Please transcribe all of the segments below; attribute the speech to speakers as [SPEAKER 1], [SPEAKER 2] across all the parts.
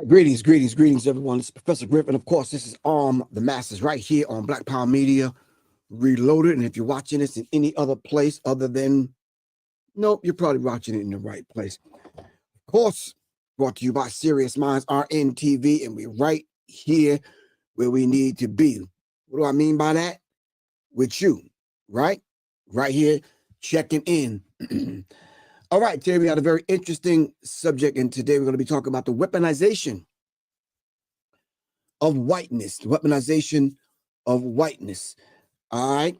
[SPEAKER 1] Greetings, everyone. This is Professor Griff, and of course, this is Arm the Masses right here on Black Power Media Reloaded. And if you're watching this in any other place other than, nope, you're probably watching it in the right place. Of course, brought to you by Serious Minds RNTV, and we're right here where we need to be. What do I mean by that? With you, right? Right here, checking in. All right, today we had a very interesting subject, and today we're going to be talking about the weaponization of whiteness. The weaponization of whiteness. All right.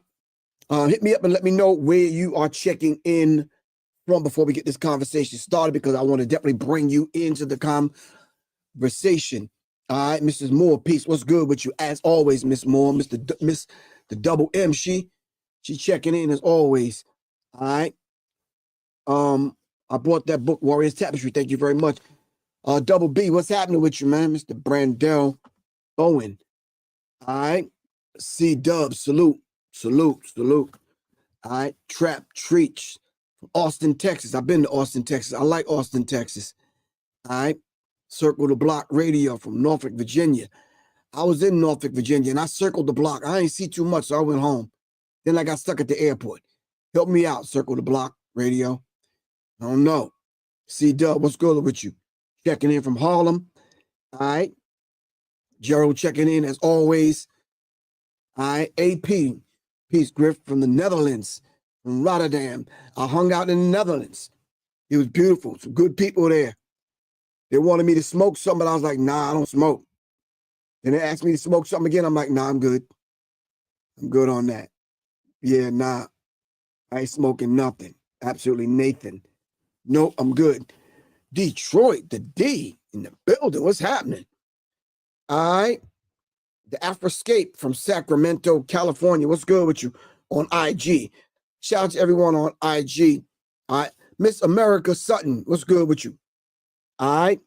[SPEAKER 1] Hit me up and let me know where you are checking in from before we get this conversation started, because I want to definitely bring you into the conversation. All right, Mrs. Moore, peace. What's good with you? As always, Miss Moore, Miss the double M. She checking in as always. All right. I bought that book, Warriors Tapestry. Thank you very much. Double B, what's happening with you, man? Mr. Brandell Bowen. All right. C Dub, salute. All right. Trap Treach from Austin, Texas. I've been to Austin, Texas. I like Austin, Texas. All right. Circle the Block Radio from Norfolk, Virginia. I was in Norfolk, Virginia, and I circled the block. I didn't see too much, so I went home. Then I got stuck at the airport. Help me out, Circle the Block Radio. I don't know. C Dub, what's good with you? Checking in from Harlem. All right. Gerald checking in as always. All right. AP, peace, Griff from the Netherlands, from Rotterdam. I hung out in the Netherlands. It was beautiful. Some good people there. They wanted me to smoke something, but I was like, nah, I don't smoke. Then they asked me to smoke something again. I'm like, nah, I'm good. I'm good on that. Yeah, nah. I ain't smoking nothing. Absolutely Nathan. Nope, I'm good. Detroit, the D in the building. What's happening? All right. The Afroscape from Sacramento, California. What's good with you on IG? Shout out to everyone on IG. All right. Miss America Sutton. What's good with you? All right.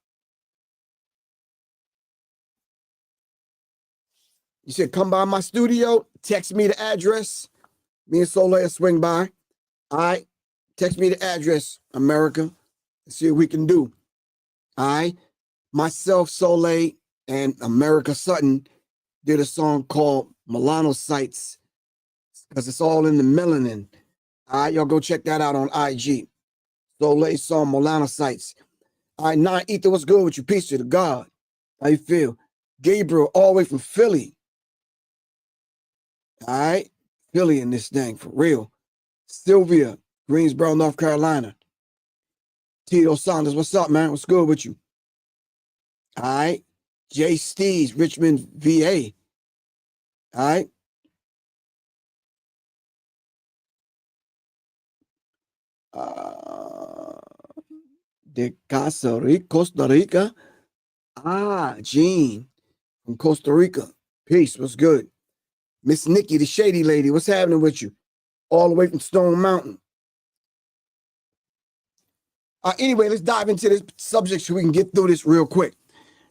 [SPEAKER 1] You said come by my studio. Text me the address. Me and Soleil swing by. All right. Text me the address, America. Let's see what we can do. All right. Myself, Soleil, and America Sutton did a song called Melanocytes, because it's all in the melanin. All right. Y'all go check that out on IG. Soleil song Melanocytes. All right. Nine Ether, what's good with you? Peace to the God. How you feel? Gabriel, all the way from Philly. All right. Philly in this thing, for real. Sylvia, Greensboro, North Carolina. Tito Saunders, what's up, man? What's good with you? All right. Jay Steves, Richmond, VA. All right. De Costa Rica. Jean from Costa Rica. Peace, what's good? Miss Nikki, the Shady Lady, what's happening with you? All the way from Stone Mountain. Anyway, let's dive into this subject so we can get through this real quick.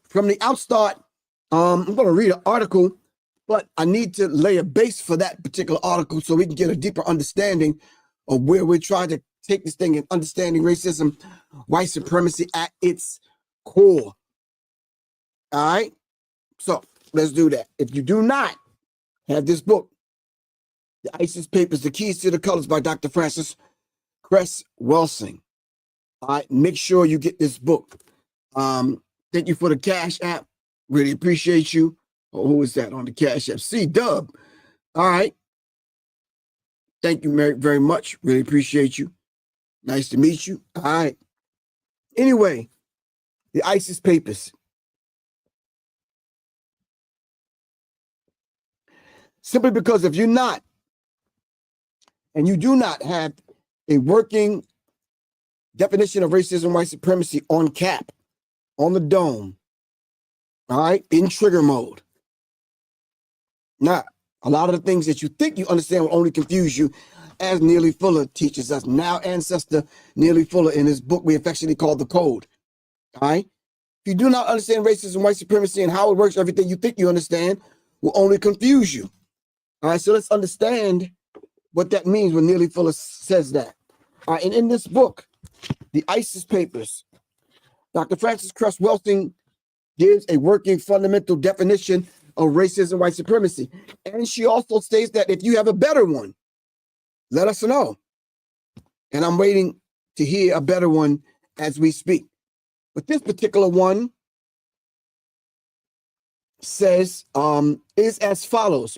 [SPEAKER 1] From the outstart, I'm going to read an article, but I need to lay a base for that particular article so we can get a deeper understanding of where we're trying to take this thing and understanding racism, white supremacy at its core. All right? So let's do that. If you do not have this book, The ISIS Papers, The Keys to the Colors by Dr. Francis Cress Welsing. All right, make sure you get this book. Thank you for the Cash App. Really appreciate you. Oh, who is that on the Cash App? C Dub. All right. Thank you very much. Really appreciate you. Nice to meet you. All right. Anyway, the ISIS Papers. Simply because if you're not, and you do not have a working definition of racism, white supremacy on cap, on the dome, all right, in trigger mode. Now, a lot of the things that you think you understand will only confuse you, as Neely Fuller teaches us, now ancestor Neely Fuller, in his book we affectionately call The Code. All right? If you do not understand racism, white supremacy, and how it works, everything you think you understand will only confuse you. All right, so let's understand what that means when Neely Fuller says that. All right, and in this book, The ISIS Papers, Dr. Francis Cress Welsing gives a working fundamental definition of racism, white supremacy. And she also states that if you have a better one, let us know. And I'm waiting to hear a better one as we speak. But this particular one says, is as follows.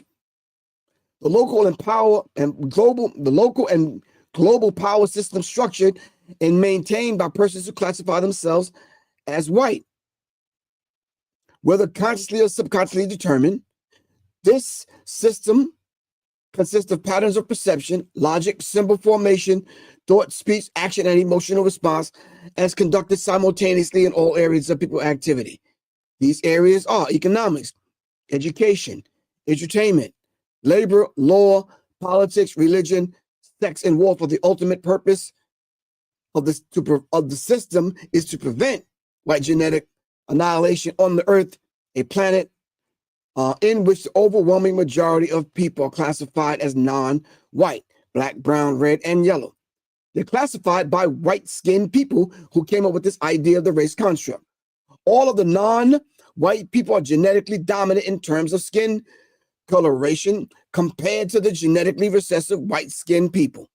[SPEAKER 1] The local and global power system structured and maintained by persons who classify themselves as white, whether consciously or subconsciously determined. This system consists of patterns of perception, logic, symbol formation, thought, speech, action, and emotional response as conducted simultaneously in all areas of people activity. These areas are economics, education, entertainment, labor, law, politics, religion, sex, and war. For the ultimate purpose of the system is to prevent white genetic annihilation on the earth, a planet in which the overwhelming majority of people are classified as non-white, black, brown, red, and yellow. They're classified by white-skinned people who came up with this idea of the race construct. All of the non-white people are genetically dominant in terms of skin coloration compared to the genetically recessive white-skinned people.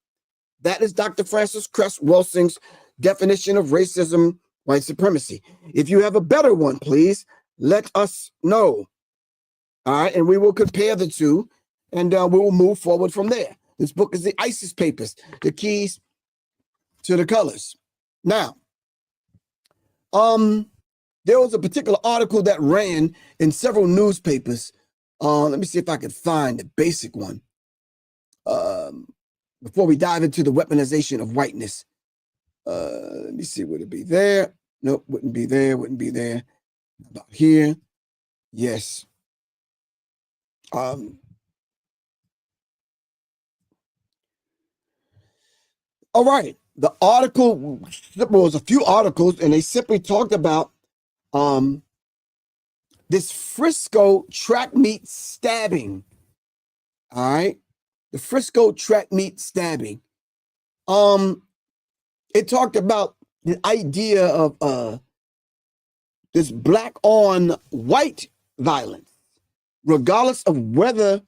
[SPEAKER 1] That is Dr. Frances Cress Welsing's definition of racism, white supremacy. If you have a better one, please let us know. All right, and we will compare the two, and we will move forward from there. This book is the ISIS Papers, the keys to the colors. Now, there was a particular article that ran in several newspapers. Let me see if I can find the basic one before we dive into the weaponization of whiteness. Let me see, would it be there? Nope, wouldn't be there, wouldn't be there. About here, yes. All right, the article, there was a few articles, and they simply talked about this Frisco track meet stabbing. All right, the Frisco track meet stabbing. It talked about the idea of this black on white violence, regardless of whether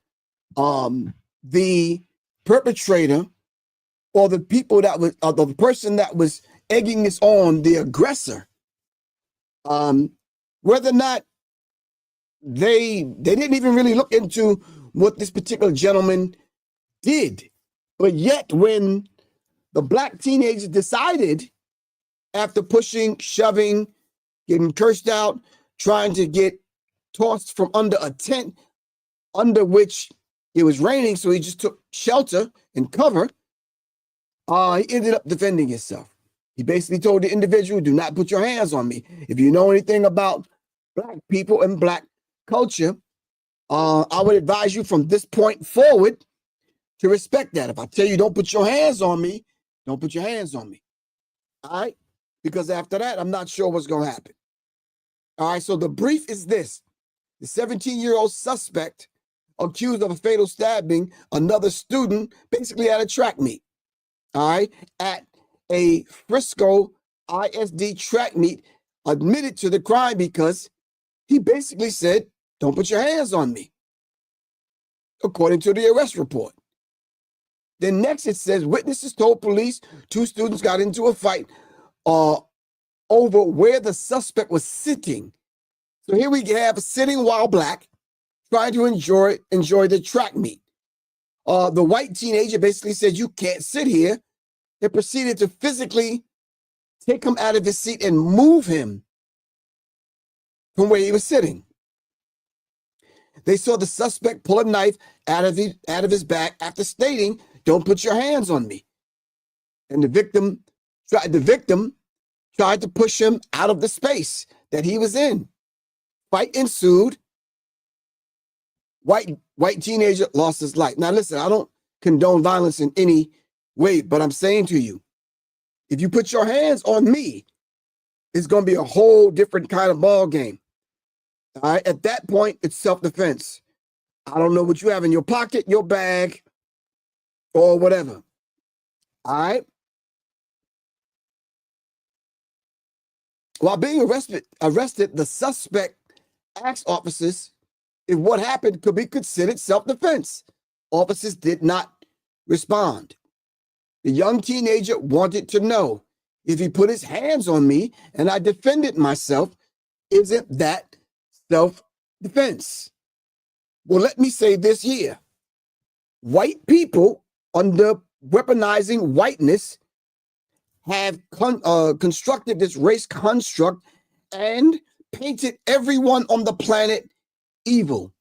[SPEAKER 1] the perpetrator or the people that was, the person that was egging this on, the aggressor, whether or not they didn't even really look into what this particular gentleman did. But yet when the black teenager decided, after pushing, shoving, getting cursed out, trying to get tossed from under a tent under which it was raining, so he just took shelter and cover, he ended up defending himself. He basically told the individual, do not put your hands on me. If you know anything about black people and black culture, I would advise you from this point forward to respect that. If I tell you don't put your hands on me, don't put your hands on me. All right? Because after that, I'm not sure what's going to happen. All right, so the brief is this. The 17-year-old suspect accused of a fatal stabbing another student basically at a track meet. All right, at a Frisco ISD track meet, admitted to the crime because he basically said, don't put your hands on me, according to the arrest report. Then next it says, witnesses told police 2 students got into a fight over where the suspect was sitting. So here we have sitting while black, trying to enjoy the track meet. The white teenager basically said, you can't sit here, and proceeded to physically take him out of his seat and move him from where he was sitting. They saw the suspect pull a knife out of his back after stating, don't put your hands on me. And the victim tried to push him out of the space that he was in. Fight ensued. White teenager lost his life. Now listen, I don't condone violence in any way, but I'm saying to you, if you put your hands on me, it's going to be a whole different kind of ball game. All right, at that point, it's self-defense. I don't know what you have in your pocket, your bag, or whatever. All right. While being arrested, the suspect asked officers if what happened could be considered self-defense. Officers did not respond. The young teenager wanted to know, if he put his hands on me and I defended myself, isn't that self-defense? Well, let me say this here. White people, under weaponizing whiteness, have constructed this race construct and painted everyone on the planet evil.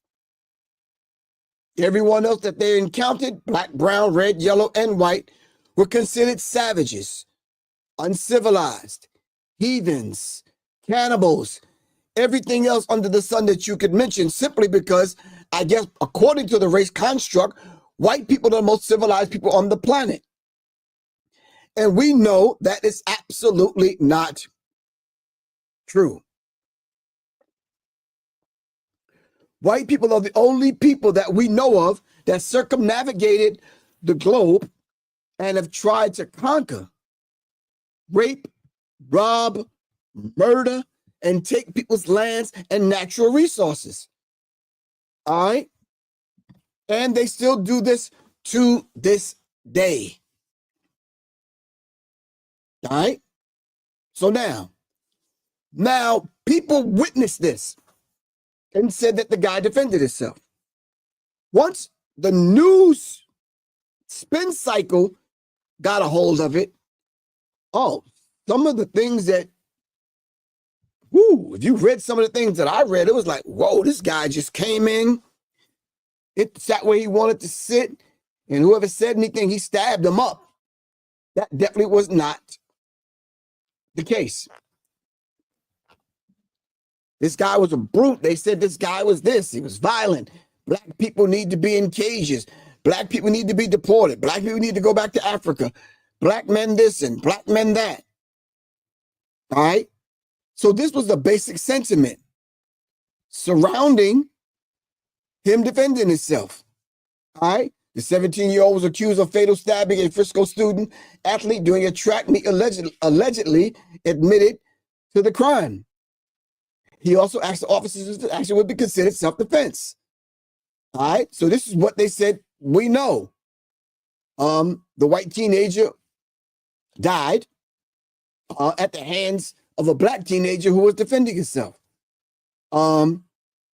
[SPEAKER 1] Everyone else that they encountered, black, brown, red, yellow, and white, were considered savages, uncivilized, heathens, cannibals, everything else under the sun that you could mention, simply because, I guess, according to the race construct, white people are the most civilized people on the planet. And we know that is absolutely not true. White people are the only people that we know of that circumnavigated the globe and have tried to conquer, rape, rob, murder, and take people's lands and natural resources. All right? And they still do this to this day. All right? So now people witnessed this and said that the guy defended himself. Once the news spin cycle got a hold of it, some of the things that, if you read some of the things that I read, it was like, whoa, this guy just came in, it sat where he wanted to sit, and whoever said anything, he stabbed him up. That definitely was not the case. This guy was a brute. They said this guy was this. He was violent. Black people need to be in cages. Black people need to be deported. Black people need to go back to Africa. Black men this and black men that. All right? So this was the basic sentiment surrounding him defending himself. All right? The 17-year-old was accused of fatal stabbing a Frisco student athlete during a track meet, allegedly admitted to the crime. He also asked the officers if the action would be considered self-defense. All right, so this is what they said. We know the white teenager died at the hands of a black teenager who was defending himself. And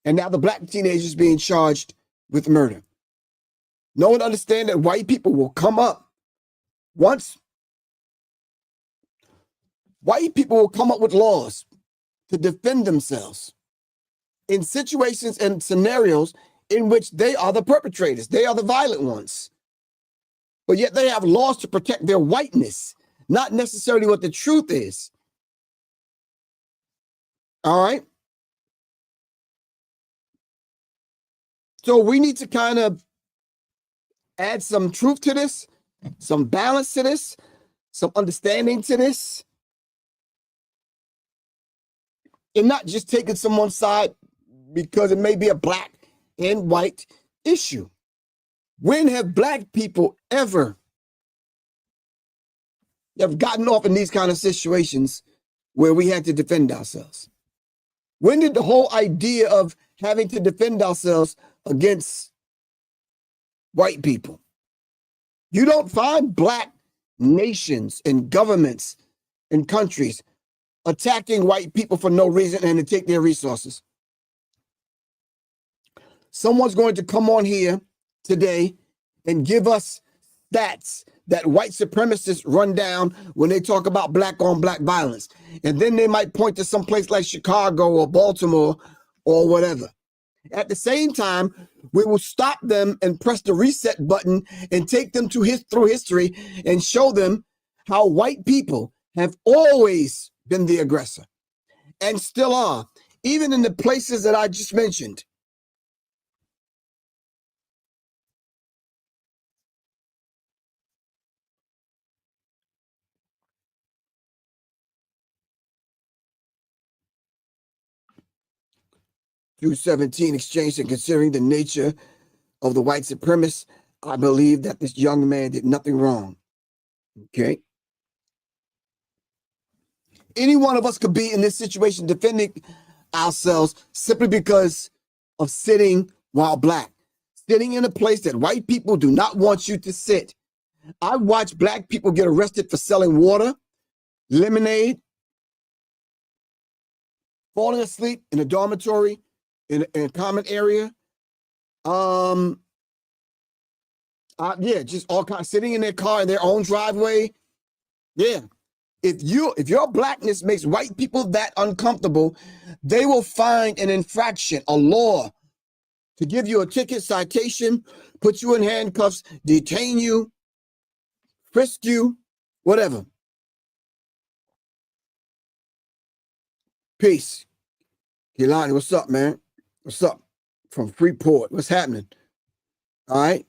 [SPEAKER 1] now the black teenager is being charged with murder. No one understands that white people will come up once. White people will come up with laws to defend themselves in situations and scenarios in which they are the perpetrators. They are the violent ones. But yet they have laws to protect their whiteness, not necessarily what the truth is. All right? So we need to kind of add some truth to this, some balance to this, some understanding to this, and not just taking someone's side because it may be a black and white issue. When have black people ever have gotten off in these kind of situations where we had to defend ourselves? When did the whole idea of having to defend ourselves against white people? You don't find black nations and governments and countries attacking white people for no reason and to take their resources. Someone's going to come on here today and give us stats that white supremacists run down when they talk about black on black violence. And then they might point to some place like Chicago or Baltimore or whatever. At the same time, we will stop them and press the reset button and take them through history and show them how white people have always been the aggressor and still are, even in the places that I just mentioned. Through 17 exchange and considering the nature of the white supremacist, I believe that this young man did nothing wrong. Okay. any one of us could be in this situation defending ourselves simply because of sitting while black, sitting in a place that white people do not want you to sit. I watch black people get arrested for selling water, lemonade, falling asleep in a dormitory, in a common area. Yeah, just all kinds, sitting in their car in their own driveway. Yeah. If your blackness makes white people that uncomfortable, they will find an infraction, a law, to give you a ticket, citation, put you in handcuffs, detain you, frisk you, whatever. Peace. Kehlani, what's up, man? What's up? From Freeport, what's happening? All right.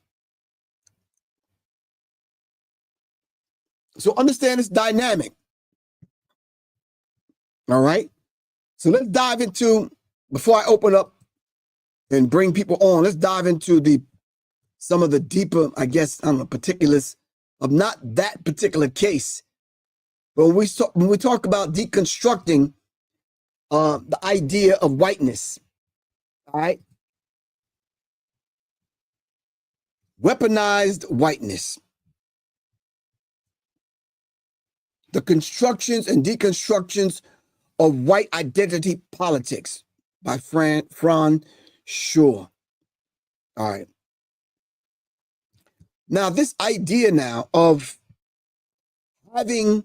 [SPEAKER 1] So understand this dynamic. All right. So let's dive into, before I open up and bring people on, let's dive into some of the deeper, I guess, particulars of not that particular case. But when we talk about deconstructing the idea of whiteness, all right? Weaponized whiteness. The constructions and deconstructions of white identity politics by Fran Shaw. All right. Now, this idea now of having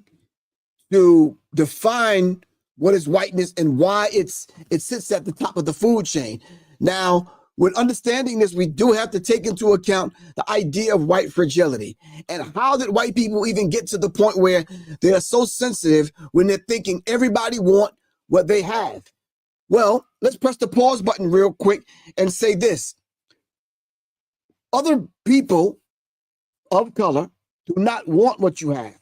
[SPEAKER 1] to define what is whiteness and why it sits at the top of the food chain. Now, with understanding this, we do have to take into account the idea of white fragility. And how did white people even get to the point where they are so sensitive when they're thinking everybody want what they have? Well, let's press the pause button real quick and say this. Other people of color do not want what you have.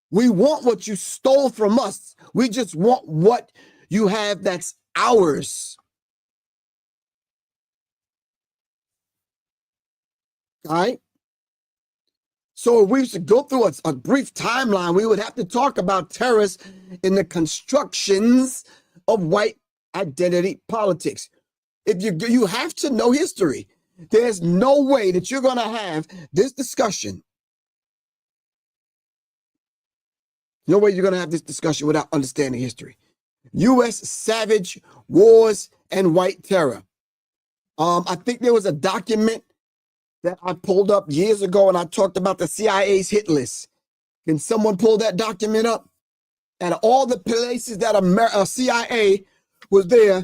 [SPEAKER 1] We want what you stole from us. We just want what you have that's ours. All right? So if we should go through a brief timeline, we would have to talk about terrorists in the constructions of white identity politics. If you have to know history. There's no way that you're going to have this discussion. No way you're going to have this discussion without understanding history. U.S. savage wars and white terror. I think there was a document that I pulled up years ago, and I talked about the CIA's hit list. Can someone pull that document up? And all the places that CIA was there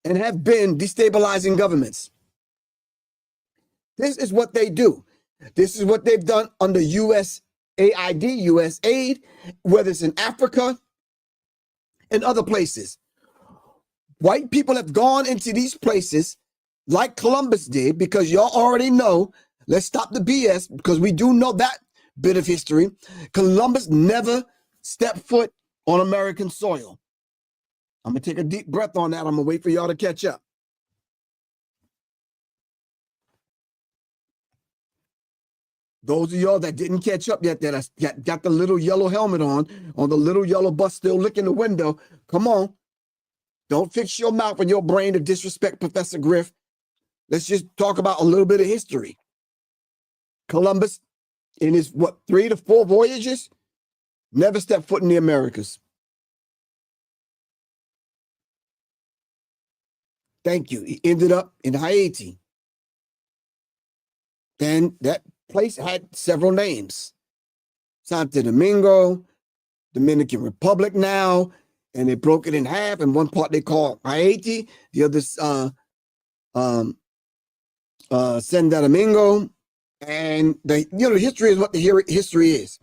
[SPEAKER 1] and have been destabilizing governments. This is what they do. This is what they've done under USAID, US aid, whether it's in Africa and other places. White people have gone into these places like Columbus did, because y'all already know, let's stop the BS, because we do know that bit of history. Columbus never stepped foot on American soil. I'm going to take a deep breath on that. I'm going to wait for y'all to catch up. Those of y'all that didn't catch up yet, that got the little yellow helmet on the little yellow bus still licking the window, come on. Don't fix your mouth and your brain to disrespect Professor Griff. Let's just talk about a little bit of history. Columbus, in his, 3 to 4 voyages, never stepped foot in the Americas. Thank you. He ended up in Haiti. Then that place had several names. Santo Domingo, Dominican Republic now, and they broke it in half. And one part they call Haiti, the other Santo Domingo. And the history is what the history is.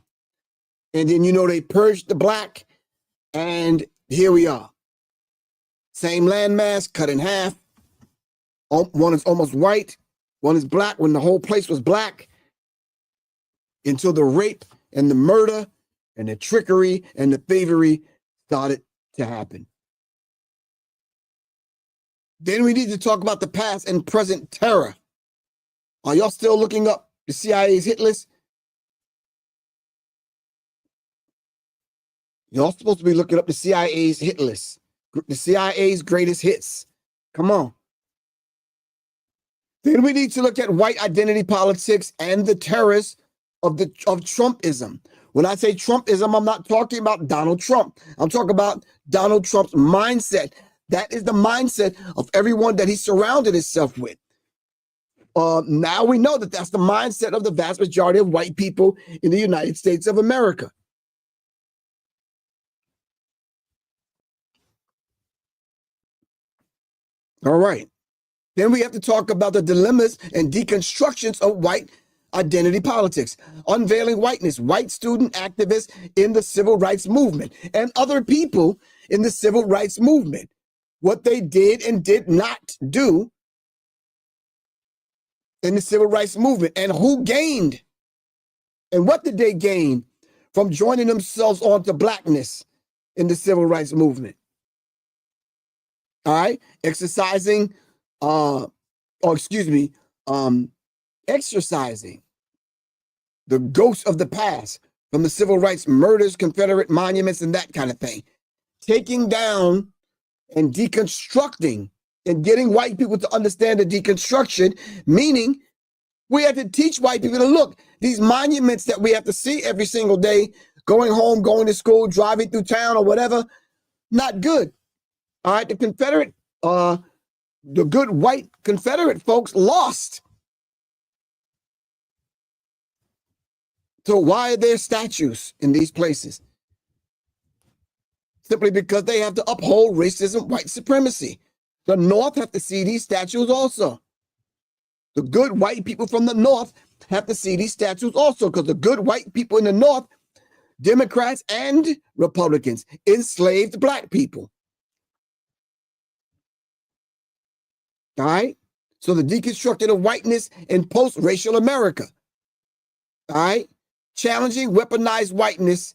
[SPEAKER 1] And then they purged the black, and here we are. Same landmass, cut in half. One is almost white, one is black, when the whole place was black, until the rape and the murder and the trickery and the thievery started to happen. Then we need to talk about the past and present terror. Are y'all still looking up the CIA's hit list? Y'all supposed to be looking up the CIA's hit list, the CIA's greatest hits. Come on. Then we need to look at white identity politics and the terrorists of Trumpism. When I say Trumpism, I'm not talking about Donald Trump. I'm talking about Donald Trump's mindset. That is the mindset of everyone that he surrounded himself with. Now we know that that's the mindset of the vast majority of white people in the United States of America. All right. Then we have to talk about the dilemmas and deconstructions of white identity politics, unveiling whiteness, white student activists in the civil rights movement, and other people in the civil rights movement, what they did and did not do in the civil rights movement, and who gained and what did they gain from joining themselves onto blackness in the civil rights movement. All right, exercising exercising the ghosts of the past from the civil rights murders, Confederate monuments, and that kind of thing. Taking down and deconstructing and getting white people to understand the deconstruction, meaning we have to teach white people to look, these monuments that we have to see every single day, going home, going to school, driving through town or whatever, not good. All right, the Confederate, the good white Confederate folks lost. So why are there statues in these places? Simply because they have to uphold racism, white supremacy. The North have to see these statues also. The good white people from the North have to see these statues also, because the good white people in the North, Democrats and Republicans, enslaved black people. All right? So the deconstruction of whiteness in post-racial America. All right? Challenging weaponized whiteness,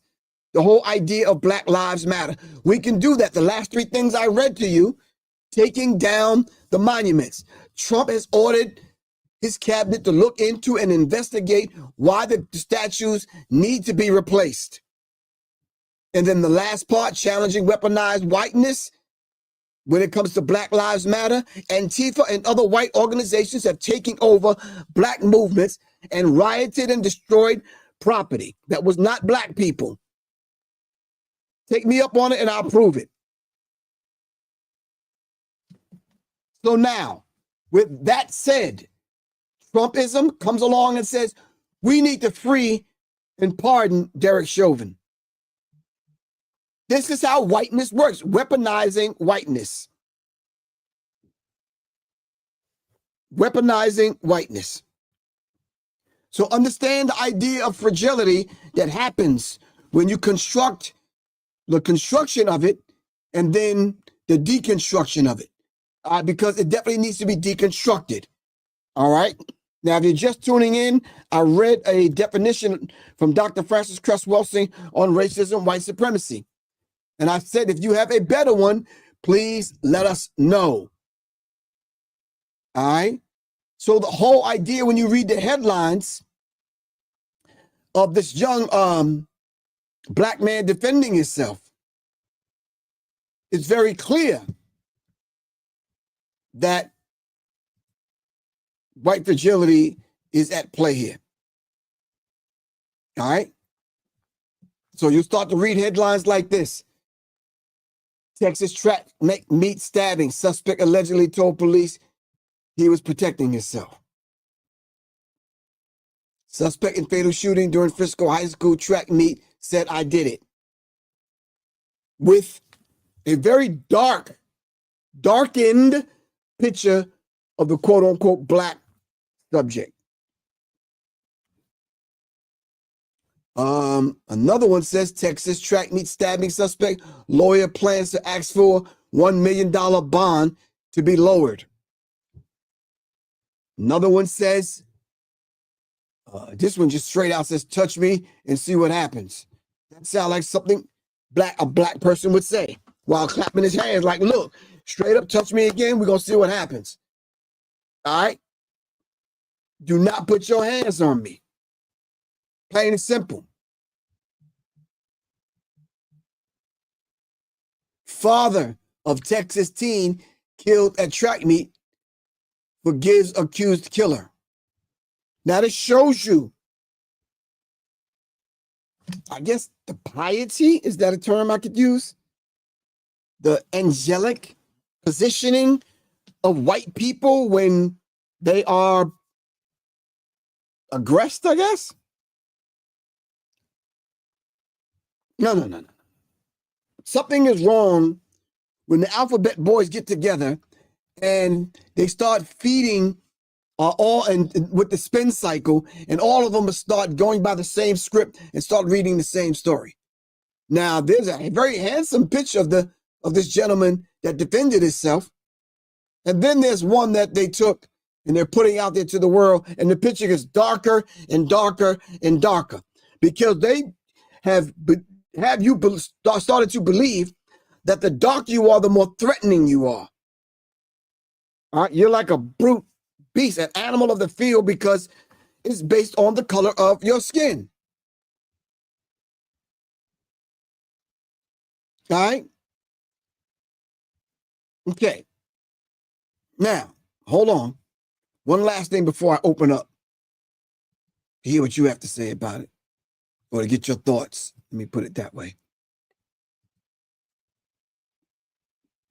[SPEAKER 1] the whole idea of Black Lives Matter. We can do that. The last three things I read to you, taking down the monuments. Trump has ordered his cabinet to look into and investigate why the statues need to be replaced. And then the last part, challenging weaponized whiteness. When it comes to Black Lives Matter, Antifa and other white organizations have taken over black movements and rioted and destroyed property that was not black people. Take me up on it and I'll prove it. So now, with that said, Trumpism comes along and says, we need to free and pardon Derek Chauvin. This is how whiteness works, weaponizing whiteness. Weaponizing whiteness. So understand the idea of fragility that happens when you construct the construction of it and then the deconstruction of it, because it definitely needs to be deconstructed. All right. Now, if you're just tuning in, I read a definition from Dr. Francis Cress Welsing on racism, white supremacy. And I said, if you have a better one, please let us know. All right. So the whole idea, when you read the headlines of this young black man defending himself, it's very clear that white fragility is at play here. All right. So you start to read headlines like this. Texas track meet stabbing. Suspect allegedly told police he was protecting himself. Suspect in fatal shooting during Frisco High School track meet said, I did it. With a very darkened picture of the quote unquote black subject. Another one says Texas track meet stabbing suspect. Lawyer plans to ask for $1 million bond to be lowered. Another one says, this one just straight out says, touch me and see what happens. That sounds like something a black person would say while clapping his hands like, look, straight up touch me again. We're going to see what happens. All right. Do not put your hands on me. Plain and simple. Father of Texas teen killed at track meet forgives accused killer. Now this shows you, I guess, the piety, is that a term I could use? The angelic positioning of white people when they are aggressed, I guess? No. Something is wrong when the alphabet boys get together and they start feeding all and with the spin cycle, and all of them start going by the same script and start reading the same story. Now, there's a very handsome picture of this gentleman that defended himself, and then there's one that they took and they're putting out there to the world, and the picture gets darker and darker and darker because they have you started to believe that the darker you are, the more threatening you are. All right, you're like a brute beast, an animal of the field, because it's based on the color of your skin. All right? Okay. Now, hold on. One last thing before I open up to hear what you have to say about it, or to get your thoughts. Let me put it that way.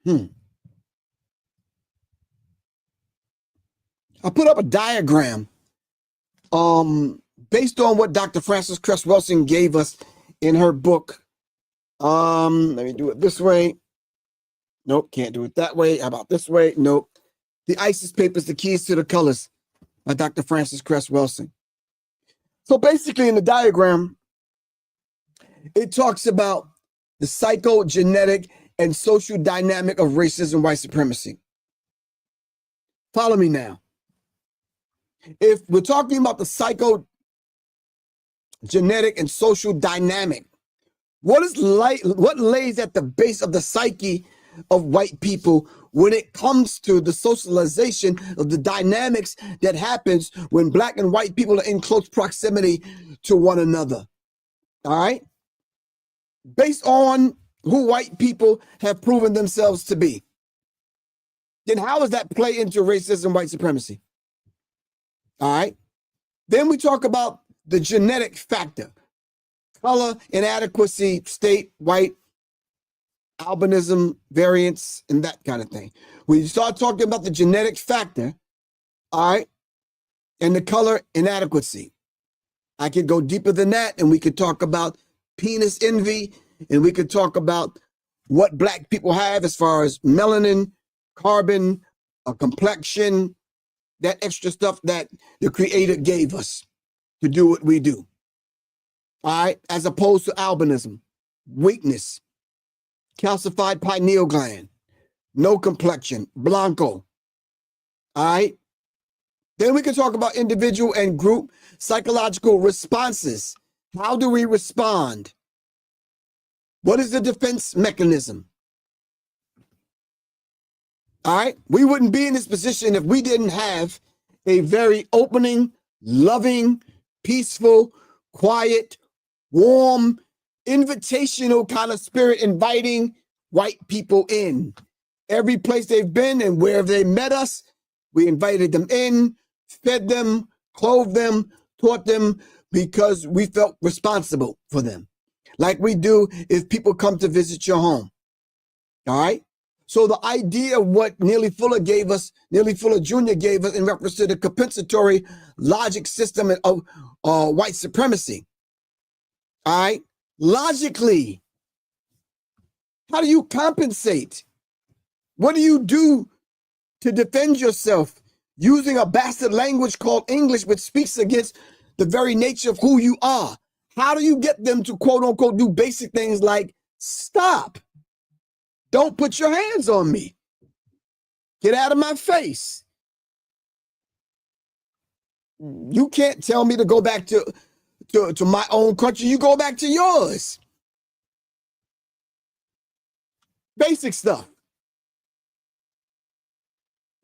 [SPEAKER 1] I put up a diagram based on what Dr. Frances Cress Welsing gave us in her book. Let me do it this way. Nope, can't do it that way. How about this way? Nope. The ISIS Papers, The Keys to the Colors by Dr. Frances Cress Welsing. So basically in the diagram, it talks about the psychogenetic and social dynamic of racism, white supremacy. Follow me now. If we're talking about the psychogenetic and social dynamic, what lays at the base of the psyche of white people when it comes to the socialization of the dynamics that happens when black and white people are in close proximity to one another? All right? Based on who white people have proven themselves to be. Then how does that play into racism, white supremacy? All right. Then we talk about the genetic factor, color, inadequacy, state, white, albinism, variance, and that kind of thing. When you start talking about the genetic factor, all right, and the color inadequacy, I could go deeper than that, and we could talk about penis envy, and we could talk about what black people have as far as melanin, carbon, a complexion, that extra stuff that the Creator gave us to do what we do. All right, as opposed to albinism, weakness, calcified pineal gland, no complexion, blanco. All right. Then we can talk about individual and group psychological responses. How do we respond? What is the defense mechanism? All right. We wouldn't be in this position if we didn't have a very opening, loving, peaceful, quiet, warm, invitational kind of spirit, inviting white people in. Every place they've been and wherever they met us, we invited them in, fed them, clothed them, taught them, because we felt responsible for them. Like we do if people come to visit your home. All right? So the idea of what Neely Fuller Jr. gave us in reference to the compensatory logic system of white supremacy. All right? Logically, how do you compensate? What do you do to defend yourself using a bastard language called English, which speaks against the very nature of who you are? How do you get them to, quote unquote, do basic things like stop? Don't put your hands on me. Get out of my face. You can't tell me to go back to my own country. You go back to yours. Basic stuff.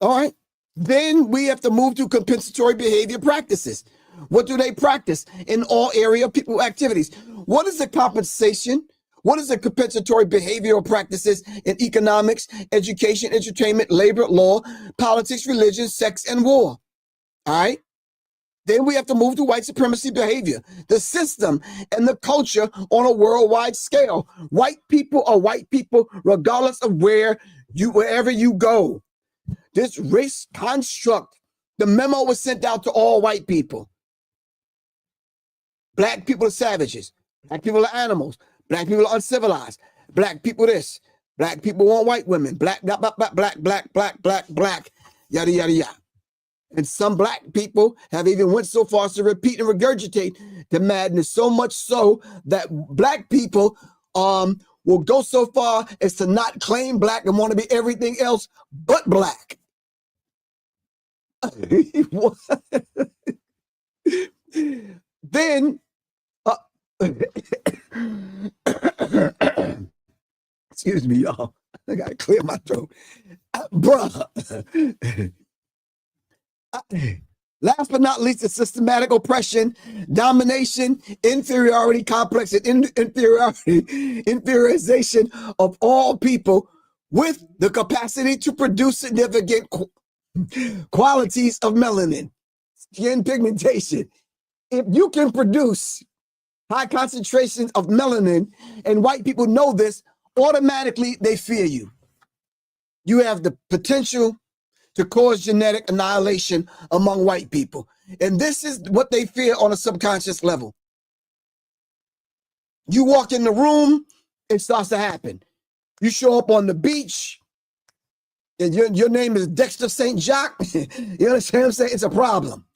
[SPEAKER 1] All right. Then we have to move to compensatory behavior practices. What do they practice in all area people activities? What is the compensation What is the compensatory behavioral practices in economics, education, entertainment, labor, law, politics, religion, sex, and war? All right. Then we have to move to white supremacy behavior, the system and the culture on a worldwide scale. White people are white people, regardless of wherever you go. This race construct, the memo was sent out to all white people. Black people are savages. Black people are animals. Black people are uncivilized. Black people this. Black people want white women. Black, yada, yada, yada. And some black people have even went so far as to repeat and regurgitate the madness, so much so that black people will go so far as to not claim black and want to be everything else but black. Then, excuse me, y'all. I gotta clear my throat. Bruh. Last but not least, the systematic oppression, domination, inferiority complex, and inferiorization of all people with the capacity to produce significant qualities of melanin, skin pigmentation. If you can produce high concentrations of melanin, and white people know this, automatically they fear you. You have the potential to cause genetic annihilation among white people. And this is what they fear on a subconscious level. You walk in the room, it starts to happen. You show up on the beach, and your name is Dexter St. Jacques. You understand what I'm saying? It's a problem.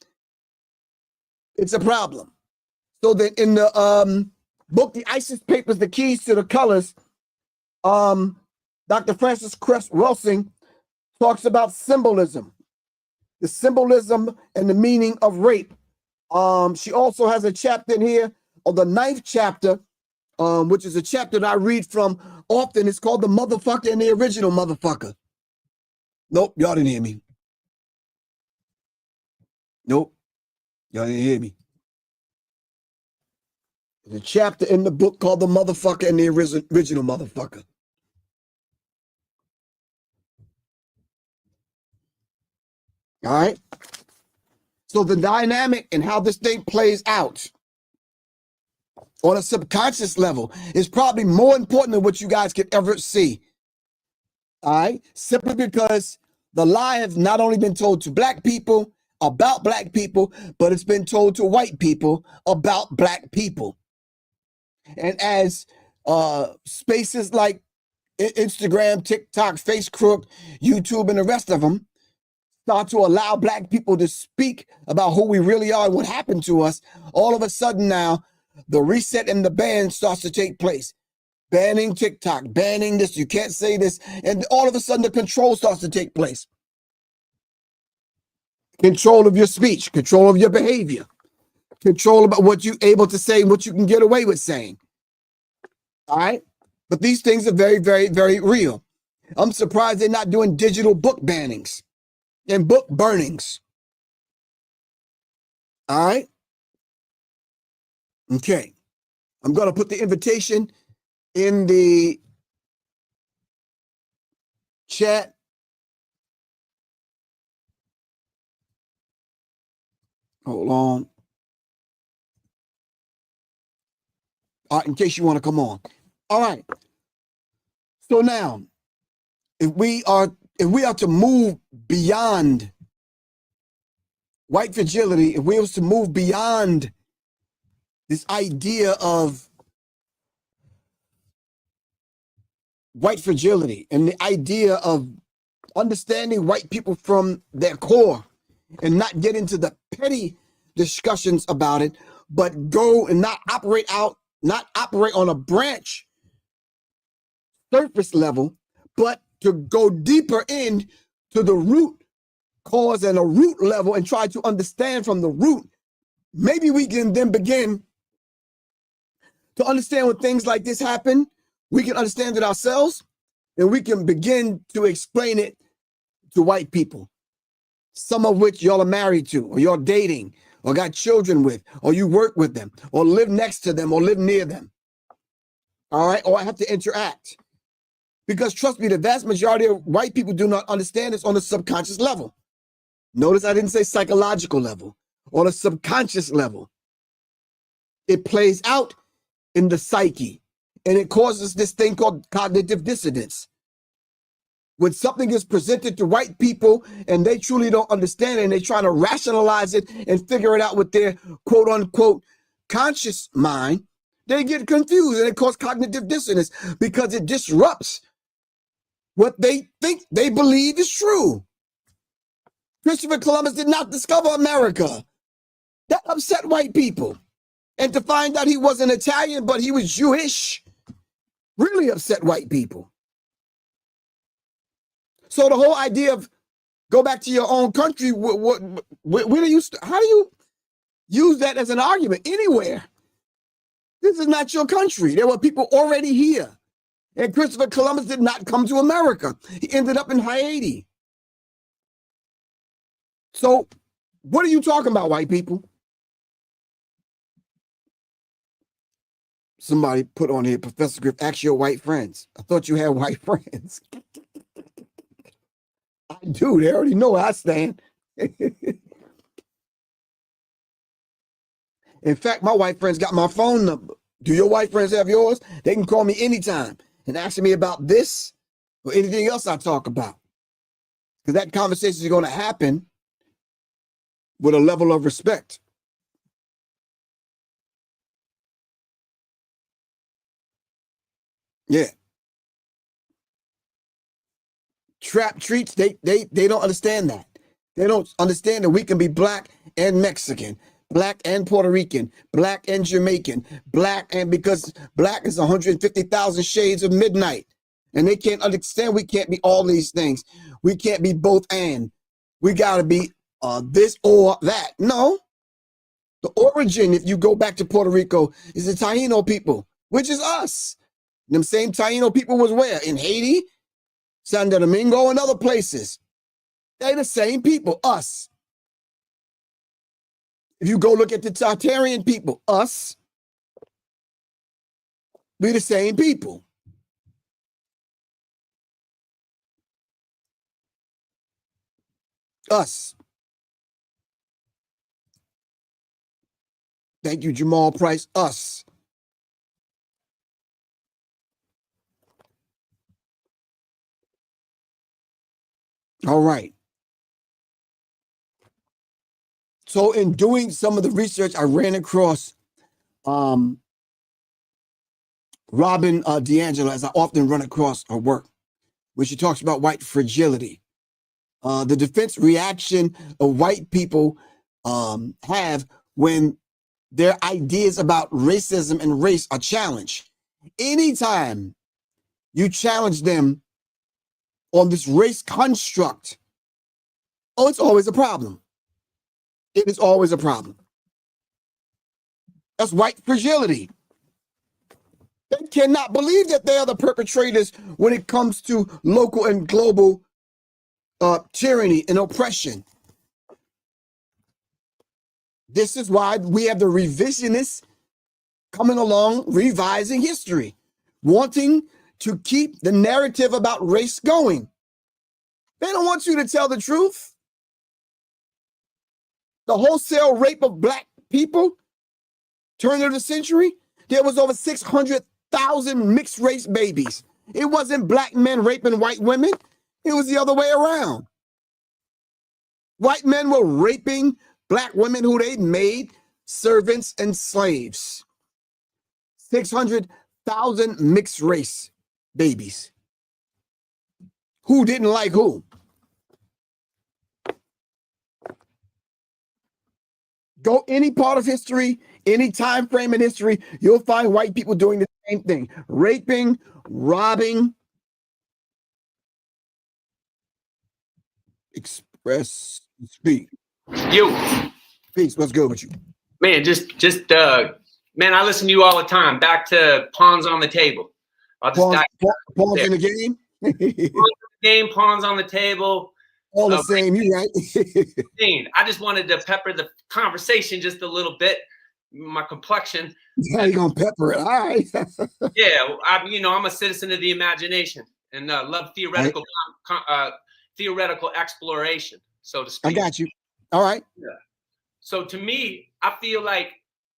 [SPEAKER 1] It's a problem. So that in the book, The ISIS Papers, The Keys to the Colors, Dr. Frances Cress Welsing talks about symbolism, the symbolism and the meaning of rape. She also has a chapter in here, on the 9th chapter, which is a chapter that I read from often. It's called The Motherfucker and the Original Motherfucker. Nope, y'all didn't hear me. Nope, y'all didn't hear me. There's a chapter in the book called The Motherfucker and the Original Motherfucker. All right. So the dynamic and how this thing plays out on a subconscious level is probably more important than what you guys could ever see. All right. Simply because the lie has not only been told to black people about black people, but it's been told to white people about black people. And as spaces like Instagram, TikTok, Facebook, YouTube, and the rest of them start to allow black people to speak about who we really are and what happened to us, all of a sudden now, the reset and the ban starts to take place. Banning TikTok, banning this, you can't say this, and all of a sudden the control starts to take place. Control of your speech, control of your behavior, control about what you're able to say and what you can get away with saying. All right? But these things are very, very, very real. I'm surprised they're not doing digital book bannings and book burnings. All right? Okay. I'm going to put the invitation in the chat. Hold on. All right, in case you want to come on. All right. So now, if we are to move beyond white fragility, if we was to move beyond this idea of white fragility and the idea of understanding white people from their core and not get into the petty discussions about it, but go and not operate on a branch surface level, but to go deeper in to the root cause and a root level and try to understand from the root. Maybe we can then begin to understand when things like this happen. We can understand it ourselves, and we can begin to explain it to white people, some of which y'all are married to, or you're dating, or got children with, or you work with them, or live next to them, or live near them. all right, or I have to interact. Because trust me, the vast majority of white people do not understand this on a subconscious level. Notice I didn't say psychological level, on a subconscious level. It plays out in the psyche, and it causes this thing called cognitive dissonance. When something is presented to white people and they truly don't understand it and they're trying to rationalize it and figure it out with their quote unquote conscious mind, they get confused and it causes cognitive dissonance because it disrupts what they think they believe is true. Christopher Columbus did not discover America. That upset white people. And to find out he wasn't Italian, but he was Jewish, really upset white people. So the whole idea of go back to your own country, where do you, how do you use that as an argument anywhere? This is not your country. There were people already here. And Christopher Columbus did not come to America. He ended up in Haiti. So what are you talking about, white people? Somebody put on here, Professor Griff, ask your white friends. I thought you had white friends. I do. They already know where I stand. In fact, my white friends got my phone number. Do your white friends have yours? They can call me anytime and ask me about this or anything else I talk about. Because that conversation is going to happen with a level of respect. Yeah. Trap treats, they don't understand that. They don't understand that we can be black and Mexican, black and Puerto Rican, black and Jamaican, black, and because black is 150,000 shades of midnight. And they can't understand we can't be all these things. We can't be both and. We got to be this or that. No. The origin, if you go back to Puerto Rico, is the Taino people, which is us. Them same Taino people was where? In Haiti, Santo Domingo, and other places. They the same people, us. If you go look at the Tartarian people, us, we the same people. Us. Thank you, Jamal Price, us. All right. So in doing some of the research, I ran across Robin DiAngelo, as I often run across her work, where she talks about white fragility. The defense reaction of white people have when their ideas about racism and race are challenged. Anytime you challenge them on this race construct, oh, it's always a problem. It is always a problem. That's white fragility. They cannot believe that they are the perpetrators when it comes to local and global tyranny and oppression. This is why we have the revisionists coming along, revising history, wanting to keep the narrative about race going. They don't want you to tell the truth. The wholesale rape of black people, turn of the century, there was over 600,000 mixed race babies. It wasn't black men raping white women. It was the other way around. White men were raping black women who they made servants and slaves. 600,000 mixed race babies. Who didn't like who? Go any part of history, any time frame in history, you'll find white people doing the same thing. Raping, robbing. Express, speak.
[SPEAKER 2] You.
[SPEAKER 1] Peace, what's good with you?
[SPEAKER 2] Man, man, I listen to you all the time. Back to pawns on the table. I'll just
[SPEAKER 1] pawns in the game?
[SPEAKER 2] Pawns in the game, pawns on the table.
[SPEAKER 1] All the same, you right.
[SPEAKER 2] I just wanted to pepper the conversation just a little bit. my complexion.
[SPEAKER 1] Yeah, you're gonna pepper it. All right.
[SPEAKER 2] Yeah, I'm a citizen of the imagination and love theoretical theoretical exploration, so to speak.
[SPEAKER 1] I got you. All right.
[SPEAKER 2] Yeah. So to me, I feel like